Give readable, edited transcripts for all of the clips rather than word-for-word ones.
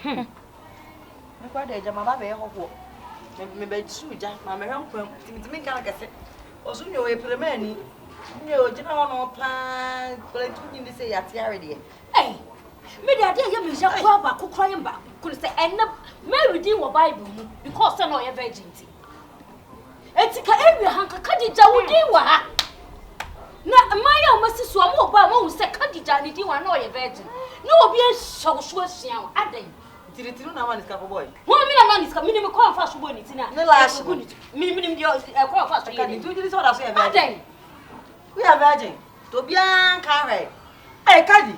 Me kwa de jama ba be hoko. Me be suja, ma me hwam kwam. Timi kan kase. Oso nyo e premani. Nyo jina wono pa, kola tumi ni say yatiare de. Eh. Me dey dey ya me ja kwa ba kokra yin ba. Kun say enna Mary din wo Bible mu because say no ye virgin ti. Etika ewi hanka Kadija wudi wa ha. Na maya o masiso am oba ma hu say Kadija ni din wa na o ye virgin. Na obi e hwawhwo ahia wa adan. Tiritiri na one is kapo boy. Won mi na man is ka mi ni me kwa fa so bo ni ti na. Ne last mi ni di kwa fa so ye. Kan tu diri so da so ye virgin. Adan. We are virgin. To bian kan re. Eh Kadi.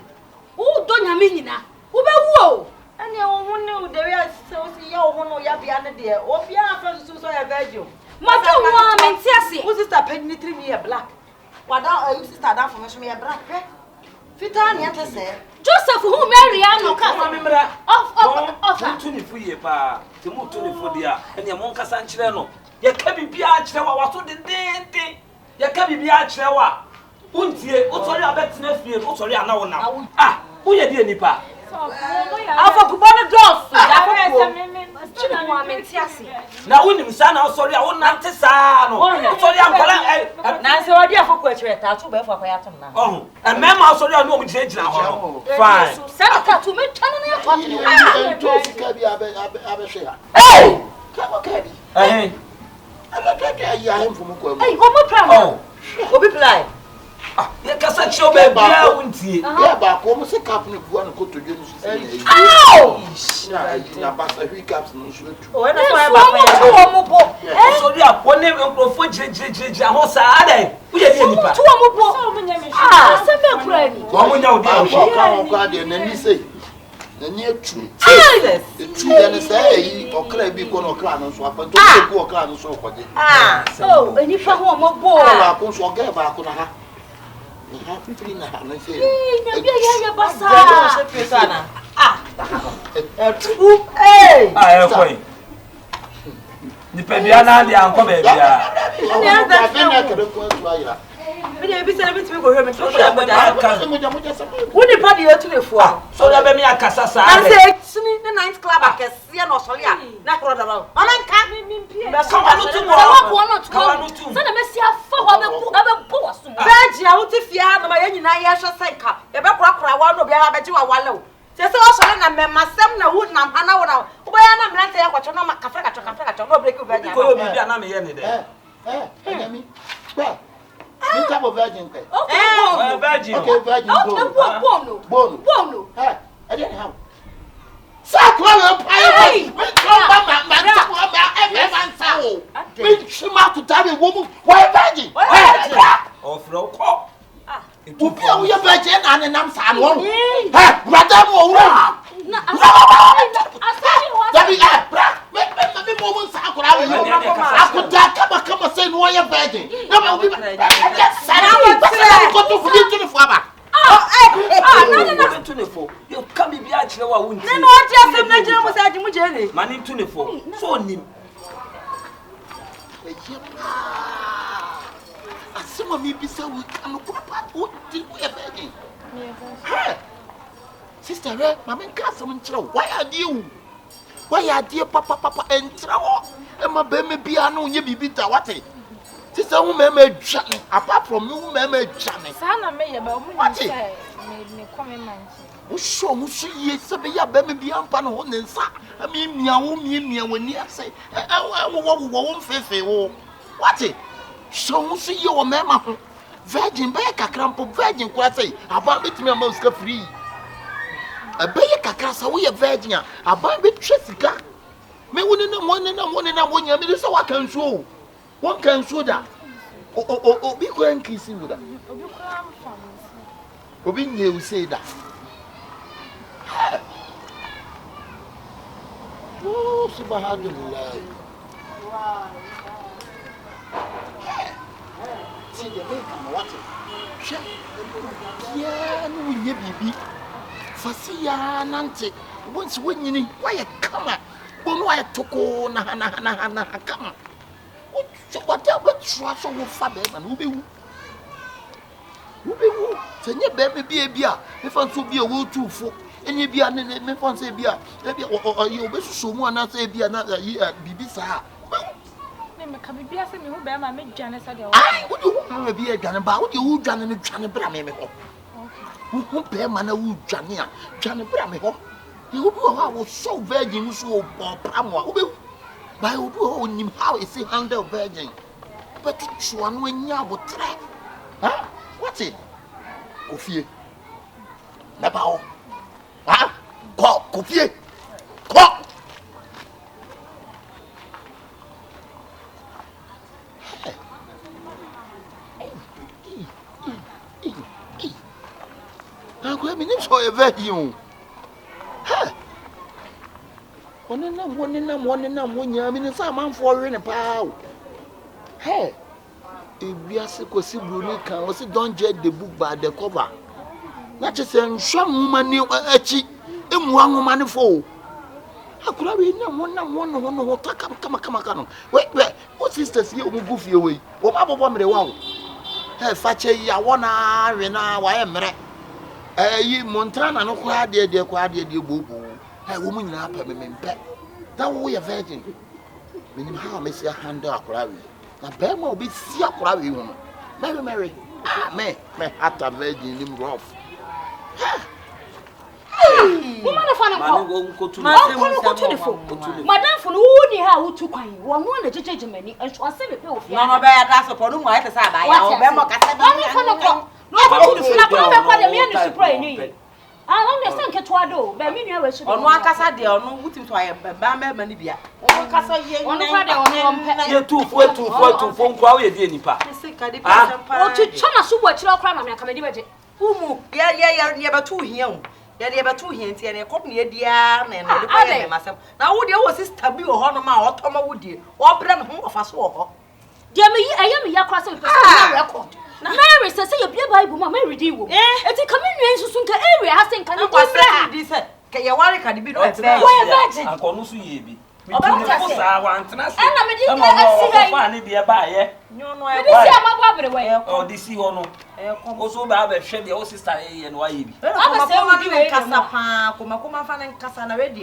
Wo do nya me nyina. Wo be wu o. Ene o hu ne o de we so si ya o hu no ya bia ne de. O bia afa so ya virgin. Mother wa me ntiase. Who sister peg 3 me black. Wada you sister da for me black. Fita ne ate se. Joseph who Mary ano ka fa memra. Of. Tu ni fuye pa. Te mu tu ni fodia. Ene mo nkasa nkyere no. Ye ka bibia kyere wa waso dendende. Ye ka bibia kyere wa. Untie, o tori abetena fie, o tori ana wo na. Ah, wo ye die nipa. Afa kubona dos. China wa me ntiase. Na wonim sa na o sori a wo nante sa no. O sori ankola na se odi afa ku akire ta to be fa kwa yatom na. Oh, e mema o sori a no mo gina ho no. Fine. Sa ka to me twana na ya to. To sika bi abe hwe ha. Hey! Ka bi. Eh. Aba ka ya hem fu mu kwa mu. Hey, go mo pram. Oh. Obi play. Ah, ye kasa chi o be bia wontie. Ya ba ko mo se cap ne ku an ko to dwe no si. Ow! Na ba sa hwi caps no so tu. O na so e ba kwa mo bo. O sori a woni enkrofo jire ho sa adan. Wo ye die nipa. To mo bo. So mo nya me hwe. Se me kura ni. Wo mo nya o dia o hwe. Ka ko ade na ni sei. Na ni atu. Jesus. Etu ya ne sa yi okra bi ko no okra no so afa to ku okra no so kwaje. Ah. Oh, eni fa ho mo bo. Ba ko so ga ba ko na ha. Ha fitri na ha na sei. Na bia ya basa. Ja se pesa na. Ah. Tu. Hey. Ah, e koi. Ni pe bia na dia anko be bia. Ni anda fe na ka ko tu ayira. Me dey bi se bi ti me go hwe me to ya boda. Mo ja se. Woni pa de etu le fu a. So da be me akasa sa Na adan. se sini ne ninth club akese na osori a. Na kro da ba. Mama nka mi mpie. Kawa no tu mo. Kawa no tu. Sa na me sia fa ho be bo waso. Beji a wuti fia na ma ye nyina ye hwe senka. Ye be kura wa no bia beji wa wale o. Se se osori na memasem na hu na hana wo na. Wo ya na mlante ya kwacho no kafra kacho no break over nya. Ko yo bibia na me ye ni de. Anyami. Ba. Ni type of virgin pe. Eh, virgin. Okay, virgin bone. Bono. Bone. I didn't have. Sakwa we pai. Me tromba ma Mansa o. Me shima to tabe woman. Why virgin? Ofro ko. Obi a wo ye virgin na nam sa no. Madam o wura. Na asani wa. Dabi bra. Me woman sa akora we. Akuda kama say no ye virgin. Na ma obi. Go to fully to the father. Na 24. You come be a chire wa wunti. Ne no ati asem na jira mo sa ajimu je ne. Mani 24. So nim. Asema mi bisa we kan ko pa o ti we virgin. Sister re mama nka asem nchira why are you? Why are you papa enchira wo? E ma be me bia no nye bibi ta wate. Sister who me dwane apart from me who me dwane. Sa na me ye ba o mu say me come manchi. Wo show mu so ye se be ya be me bia mpa no ho ne nsa. Me mia wo wani ase. Wo mfefe wo. Wate? Show mu so ye wo mema ho. Virgin be kakrampo virgin kwa say aba betimi am uska free. Abeye kakra sa wo ye virgin aba be twa sika. Me woni na wonya me so wa kan so. One can show that. Obi ko en kisi wuda. Obi ko am fam. Obi nye say that. Oh, subhanallah. Wow. See the way come what? Yeah, no nye bibi. Fasi ya nante. Once when you why come? Bono why toko na come. So whatever trust will fabe man who be who say nye be bia if I to be a wool too for Any be an me fancy beer. You be so more not say be another year, Bibisa. Me come be asking me who bear my make Janice at the Would you want to be a gun about you, Jan and Johnny Brammy? Who bear man who Jania, Johnny Brammy? You was so virgin, so Pamwa. By who knew how is he handle virgin? But it's one when you would try. Huh? What's it? Coffee. Napao. Huh? Coffee. Cock. I'm going to show a virgin. One and I'm when you're in some man for in a pow. Hey, if we are sick or Sibunica, was it don't jet the book by the cover? Not just some woman knew a cheat, and one woman for. How could I be no one who come. Wait, what sisters you will goof away? What about one the wow? Hey, Fakye, ya wanna rena, why am I? You Montana, no quad, dear quad, dear boo. A woman in upper women pet. That way a virgin. Meaning how may see a hand up, Ravi. Now, Bama will be see up, Ravi woman. Mary. May have a virgin in rough. Woman of an go to Madame for who near who took one the judgment and was sent a bill of no bad as upon whom I had to say, I I understand Ketwado, but me never should. On one casa de no wouldn't try a bamba manibia. On casa ye, on the 2 phone call ye, Nipa. Oh, to China, so what your crime, I'm coming to Umu, yeah, 2 here. Yeah, 2 hints and a company, dear, and I myself. Now, would you was this taboo or honor or Toma would you? Or Bram home of us all? Dear me, I am your crossing record. Mary says, say, your Bible, Mary, do you? It's a communion soon to area. I think I was this. Can you worry? Can you be right? I call Musa. And I'm a dear buyer. No, I oh, this you know. Also, I have a shed the old sister and why you. I'm saying, Casa, Kuma fan and Casana ready.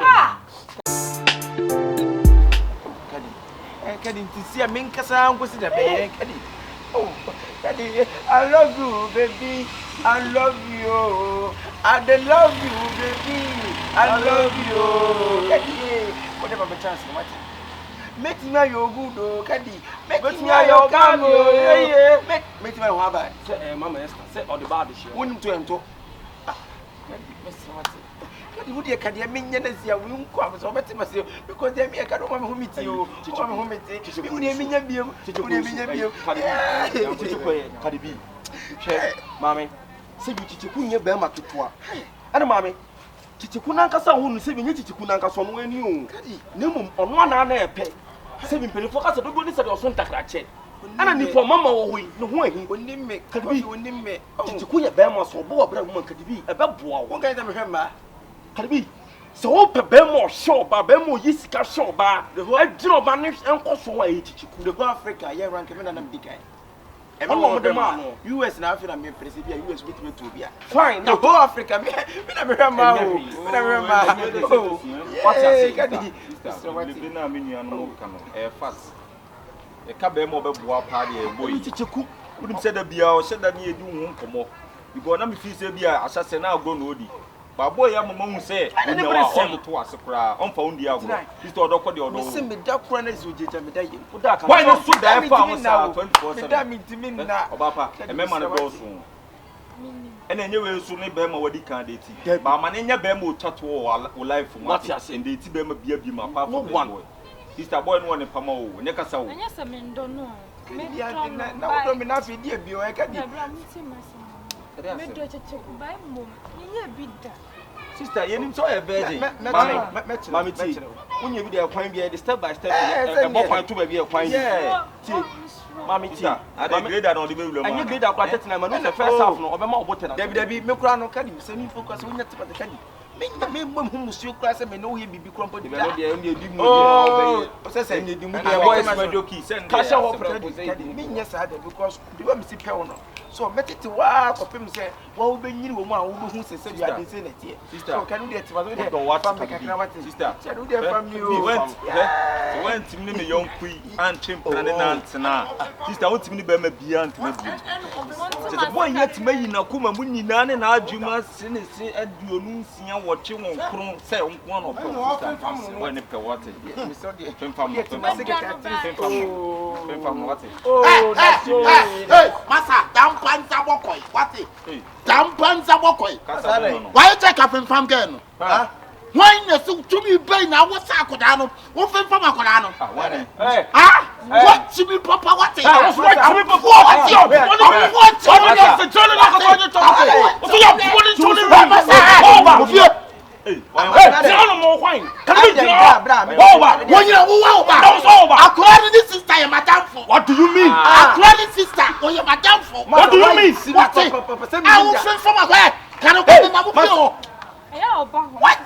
Can see a mink Casa was in a bed. Oh, Daddy, I love you, baby. I love you. I love you, baby. I love you. Daddy, whatever the chance, what? Make me your good, Daddy. Make me your good. Make me your bad. Mamma, say all the bad shit. Wouldn't to him to. Would you can you mean you won't come so better myself because they make a woman who meet you to come home and take you name you Kadibi. Mammy, say you Chichukunya Bema to toi. And mammy, Chichukunanka who say you Chichukunanka somewhere new. Num on 1 hour pay. 7 penny for us to do this at your son Takache. And I need for Mamma away, no way, he would name me, Kadibi, would name me. Chichukuya Bema so bored, woman Kadibi, a bubble, one guy never remember. Kadibi, so Bemo show, Bemo Yisika show, the whole job managed and also a Chichuku, the Africa, yeah, rank him and big guy. And one of the man, US and Africa, I'm president, US with me to be fine. The whole Africa, never remember. What's fast. A cabemo party, a boy, Chichuku, wouldn't say that be our said that you won't come up. You go on, if you be assassin now, go no. But boy, I'm a mom say, I never sent to us a crowd, unfound the other. He's the other for the other. Send me dark runners with you, why not so damn farmers now? 24/7. That means to me now, Papa, a man of those soon. And then you will soon be more candidate. But my name Bemo chat or life from what you are saying, they Tibema be a beam apart from one. He's the boy one in Pamo, Necasa. Yes, I mean, don't know. Maybe I didn't know enough idea, be I can sister, you need to a virgin. Mammy, when you be a point, be a step by step, to be a point. Yeah, Mammy, I agree that on the middle. And you did that quite a man, the first half of a more water. There be Mokrano Caddy, semi focus on that the candy. Make the men whom still class and know him be crumpled. Oh, saying you do boys, my jokey, send cash out. Yes, I did because you want to see Pelno. So metete wa kopem say wa wo benyiri wo mu a wo behu sese bia de say na tie. So can we get to Don't watch sister. Can we get from you? When Timmy me young queen and chimpani nantena. Sister, what Timmy be me bia ntime bi. The boy yet me na kuma mu nyina ne na adwuma se ne se aduonu nsia woche won kron say onko no pe sister. When ne pe what? Me so dey. Femfam what? Oh, that's so. Hey, Masa, dampanza bokoi. What? Dampanza bokoi. Why take up from girl? Huh? Why na so to me be na wo sa akoda no? Wo femfam akoda no? What to me papa what? What to me papa what? What do you mean? Sister, or your madam for? What do you mean? What? I will send from a way. Can I go to my mobile? What?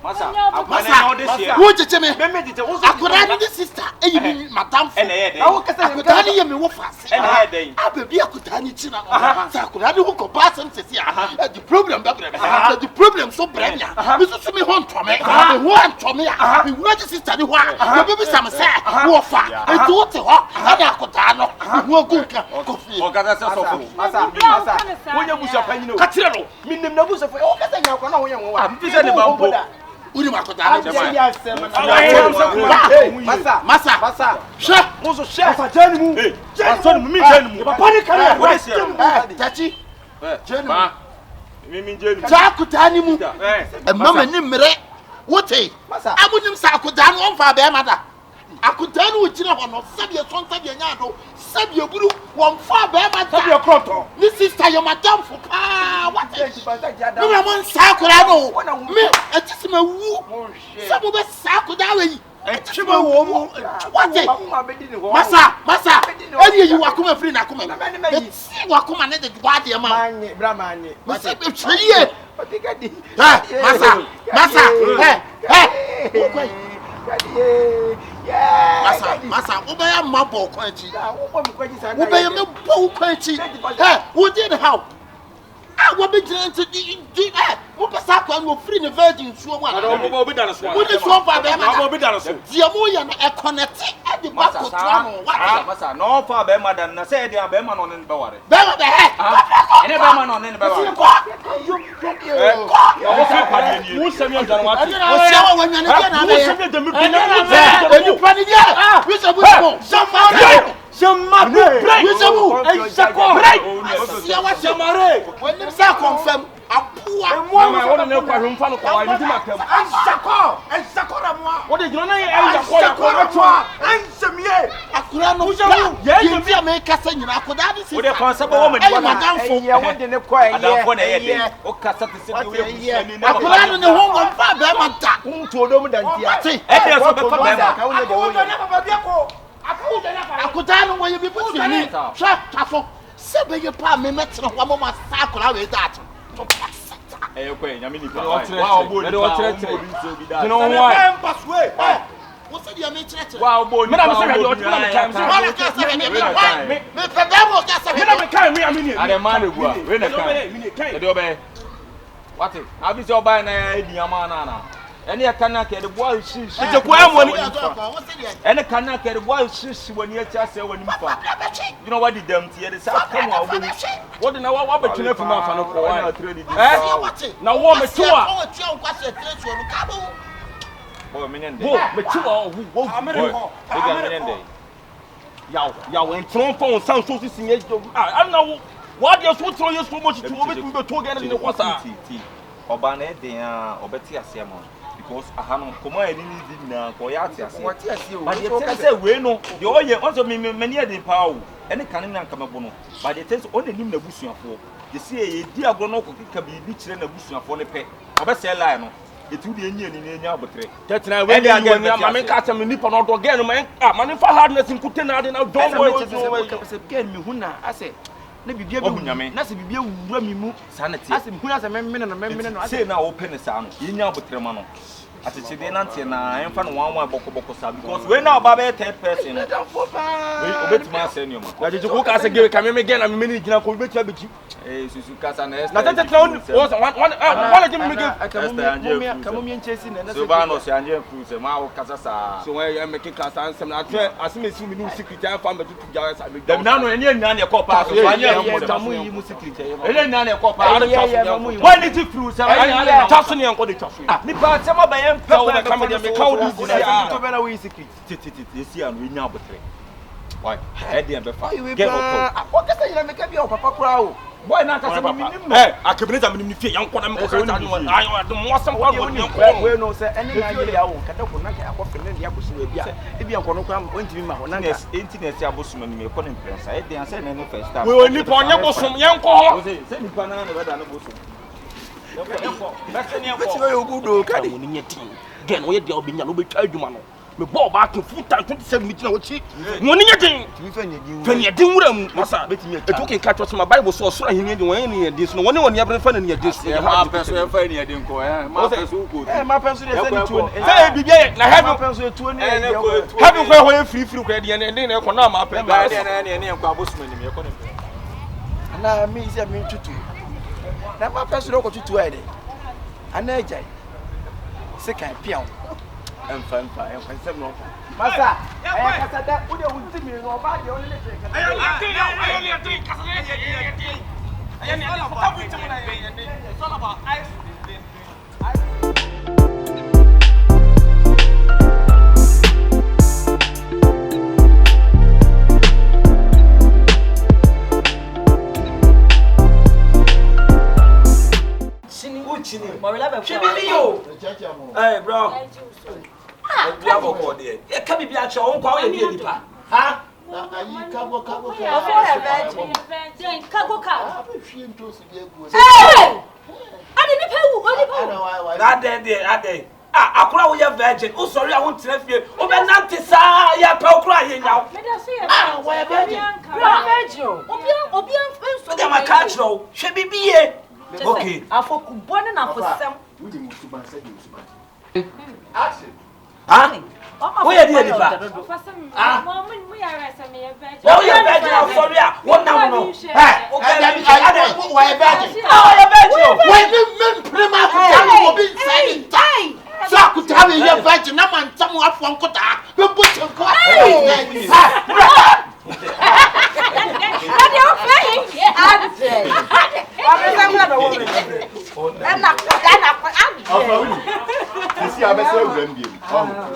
Masa, who did you make? I could have this sister, and madam, and I could have you me fast. And I will be a good China. I could have you go pass and say, the problem, the problem so brand. Mrs. Me home to me, want to me. We want to sister, the one, the baby some say, who far, and do what I could have no good coffee. Or got us Masa, when you was a penny, Catero, meaning no Musa for all that I know. I'm visiting about. Masa. Chef, Musa chef. Jenny, what is your Tachi? Jenny. Jakutani, a mamma named What? I wouldn't say I could down one for their mother. I could tell you which one of Sabia Sontabiano, Sabia Buru, one far bear my Sabia. This is your madam for what is no one Sakurano? Me, a Tissima woo, some of the Sakudari, a Chima woman. What day? Massa, any you are coming free, Nakuma. See what come and the body of my Bramani. Massa, Masa, obey my ball quenching. Obey my ball quenching. Who did how? I will be trying to do that. What was that one will free the virgin? So I don't be done. What is one for them? I will be done. Diamoyan, a connect at the back of Masa, no far better than I said, they are Beman on the Bawari. Better the head. And a Beman on the Bawari. C-Confion, a poor woman. I want to know why I'm following. What is your name? You make us sing. I could have seen a possible woman. I want to quite. I don't want to hear or cast up the city. I could have in the home of Father. Who told them that he I could tell where you be putting in. Shut Sebe ye pa me met no one more sakura with that. Okay, I mean, you know why? What's the name? Wow, boy, me I'm saying you what it? I be so by na any cannot get the boy she the boy any cannot get the boy she when you just say when you know what did them here the south come out what the now what bet you from fan for trade now what me boy menen dey me yaw en trompe sans so signé I know what you so throw you so much to be to get in the water oba na dey obeti asem because ahano komo eni ni na ko ya ati ase but you say we no the oye also me many dey power eni kan na nkama bo no but the things on nim na busuafo you see e di agro no ko kika bi kire na busuafo ne pe oba say lie no etu de enye ni enya abotre tetina we dey again ma me ka me nipa no do again man man fa hardness nkute na de na don boy se gen mi hu na ase na bibia be na se bibia wura mi mu sanity ase mi hu na se memmene no say na wo pene sa no enya abotre ma no atechide na ntie na emfa no wan bokoboko sa because we na oba be third person no we obetima say nioma na jeje ko ka se gewe ka me gen na me ni gina ko betia beki susu kasa na na tetina one give me give kamu mi enchesi na so ba no se anje fu se ma wo kasa sa so we am making kasa ansem na twe asemesi mi ni secret ya fa metutu jawe sa me dem na no eni enya na ko pa so anye tamu yi mu secret ya eni enya na ko pa when did you fru se taso ne enko de taso ni pa se ma ba yem pa wo ka me de me ka wo di ya to be na we secret esi anu enya abotre why e dey be fa get up o ka se yira me ka bi o papa kura o boy na ka se mi nim Akabenezer mi nim fie yanko na me ko ta no ayo de mo asem kwa no yanko we no se ene na yiri ya wo kada ko na ka akọ fene ya ko so bia e bia nko no kwa o ntimi ma ho na yes internet ya bosom ni me ko ne prensa e dey answer na no first time we oni po onye bosom yanko ho se nipa na na beda no bosom yanko bese ni yanko beti we ogudo ka de ni nyetin gen o ye dia obinya no betwa adwuma no me ball back full time 27 minutes na wachi woni nyetin timi fanya din wura mu masa eto ken ka twso ma bible so so ahini de won ni yedin so no woni woni abren fa na ni yedin so ma penso e fa ni yedin ko ma penso ko ma penso de se ni tuo say bibia na have penso tuo ni have ko ho ye free ko de ne na ko na ma penso ne ko abosuma ni me ko ne ana mi se mi tutu na ma penso do ko tutu ai de ana ejai se kan pian emfa ensem no Masa aya kasa da wo de wo ntimi no ba de wo ne ne kasa aya ni kasa aya ni ala ba bu ntimi na ye ni so la ba ice chini morila be yo hey bro bia boko de e ka bibia che won kwa o ye nipa ha ayi kago o for virgin kago ka fie ntosi de egu ade ni pewu ade akura wo ye virgin o sorry a won tira fie o be nante sa ya pa okura ye nyawo me da so ye wo ye virgin obi so dem a catch no hwe bibie okay afoku bone na fosem we dey musuban say dey musuban action wo ye die nipa mu ya resa me ye virgin wo ye virgin sorry a won na no o wa ye virgin wo we ni men prima ko kan obi inside time so akuta me ye virgin na man tam afo nkota be boche ko ade o fe ade abesam na wo me na ana afa wi isi abese awuram biem